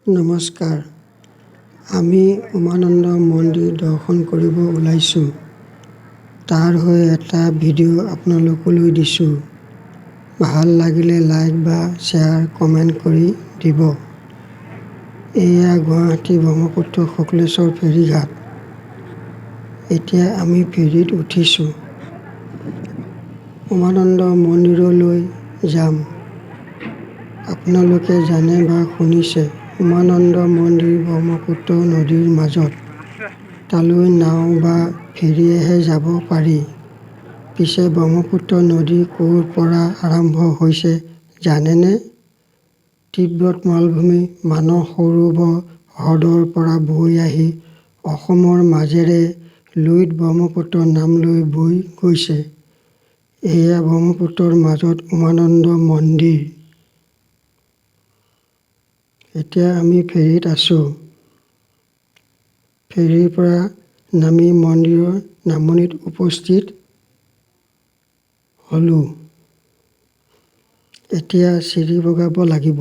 নমস্কাৰ, আমি উমানন্দ মন্দিৰ দৰ্শন কৰিব ওলাইছোঁ। তাৰ হৈ এটা ভিডিঅ' আপোনালোকলৈ দিছোঁ। ভাল লাগিলে লাইক বা শ্বেয়াৰ কমেণ্ট কৰি দিব। এয়া গুৱাহাটী ব্ৰহ্মপুত্ৰ শুক্লেশ্বৰ ফেৰীঘাট। এতিয়া আমি ফেৰীত উঠিছোঁ। উমানন্দ মন্দিৰলৈ যাম। আপোনালোকে জানে বা শুনিছে, উমানন্দ মন্দিৰ ব্ৰহ্মপুত্ৰ নদীৰ মাজত। তালৈ নাও বা ফেৰীয়েহে যাব পাৰি। পিছে ব্ৰহ্মপুত্ৰ নদী ক'ৰ পৰা আৰম্ভ হৈছে জানেনে? তিব্বত মালভূমি মানস সৰোবৰ হ্ৰদৰ পৰা বৈ আহি অসমৰ মাজেৰে লুইত ব্ৰহ্মপুত্ৰ নাম লৈ বৈ গৈছে। এয়া ব্ৰহ্মপুত্ৰৰ মাজত উমানন্দ মন্দিৰ। এতিয়া আমি ফেৰীত আছোঁ। ফেৰীৰ পৰা নামি মন্দিৰৰ নামনিত উপস্থিত হ'লোঁ। এতিয়া চিৰি বগাব লাগিব।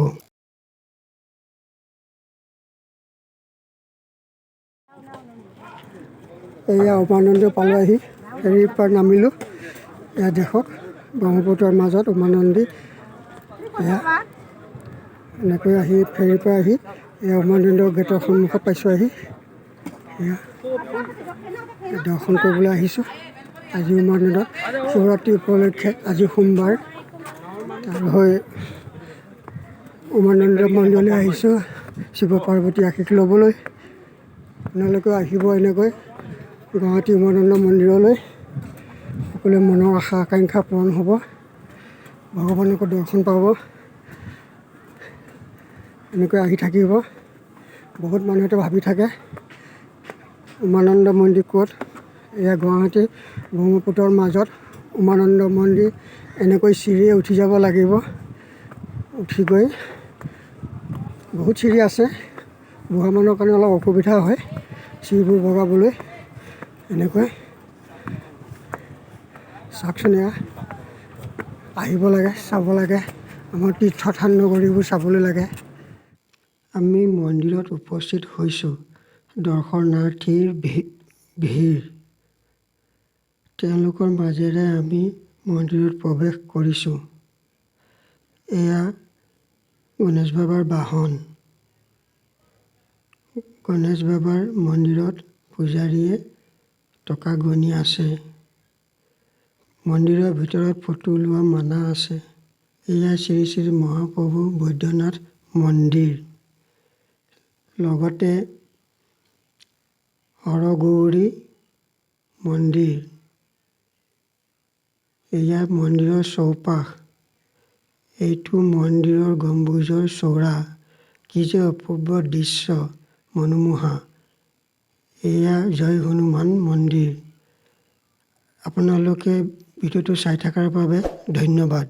এয়া উমানন্দ পালোহি। ফেৰীৰ পৰা নামিলোঁ। এয়া দেখক ব্ৰহ্মপুত্ৰৰ মাজত উমানন্দ। এয়া এনেকৈ আহি ফেৰীৰ পৰা আহি এয়া উমানন্দ গেটৰ সন্মুখত পাইছোঁ আহি। এয়া দৰ্শন কৰিবলৈ আহিছোঁ। আজি উমানন্দত শিৱৰাত্ৰি উপলক্ষে আজি সোমবাৰ। তাৰ হৈ উমানন্দ মন্দিৰলৈ আহিছোঁ শিৱ পাৰ্বতী আশীষ ল'বলৈ। আপোনালোকেও আহিব এনেকৈ গুৱাহাটী উমানন্দ মন্দিৰলৈ। সকলোৱে মনৰ আশা আকাংক্ষা পূৰণ হ'ব। ভগৱানকো দৰ্শন পাব। এনেকৈ আহি থাকিব। বহুত মানুহেতো ভাবি থাকে উমানন্দ মন্দিৰ ক'ত। এয়া গুৱাহাটী ব্ৰহ্মপুত্ৰৰ মাজত উমানন্দ মন্দিৰ। এনেকৈ চিৰিয়ে উঠি যাব লাগিব। উঠি গৈ বহুত চিৰি আছে। বুঢ়া মানুহৰ কাৰণে অলপ অসুবিধা হয় চিৰিবোৰ বগাবলৈ। এনেকৈ চাওকচোন, এয়া আহিব লাগে, চাব লাগে। আমাৰ তীৰ্থস্থান নগৰীবোৰ চাবলৈ লাগে। আমি মন্দিৰত উপস্থিত হৈছোঁ। দৰ্শনাৰ্থীৰ ভিৰ। তেওঁলোকৰ মাজেৰে আমি মন্দিৰত প্ৰৱেশ কৰিছোঁ। এয়া গণেশ বাবাৰ বাহন। গণেশ বাবাৰ মন্দিৰত পূজাৰীয়ে টকা গণি আছে। মন্দিৰৰ ভিতৰত ফটো লোৱা মানা আছে। এয়া শ্ৰী শ্ৰী মহাপ্ৰভু বৈদ্যনাথ মন্দিৰ। লগতে হৰগৌৰী মন্দিৰ। এয়া মন্দিৰৰ চৌপাশ। এইটো মন্দিৰৰ গম্বুজৰ চৌৰা। কি যে অপূৰ্ব দৃশ্য, মনোমোহা। এয়া জয় হনুমান মন্দিৰ। আপোনালোকে ভিডিঅ'টো চাই থকাৰ বাবে ধন্যবাদ।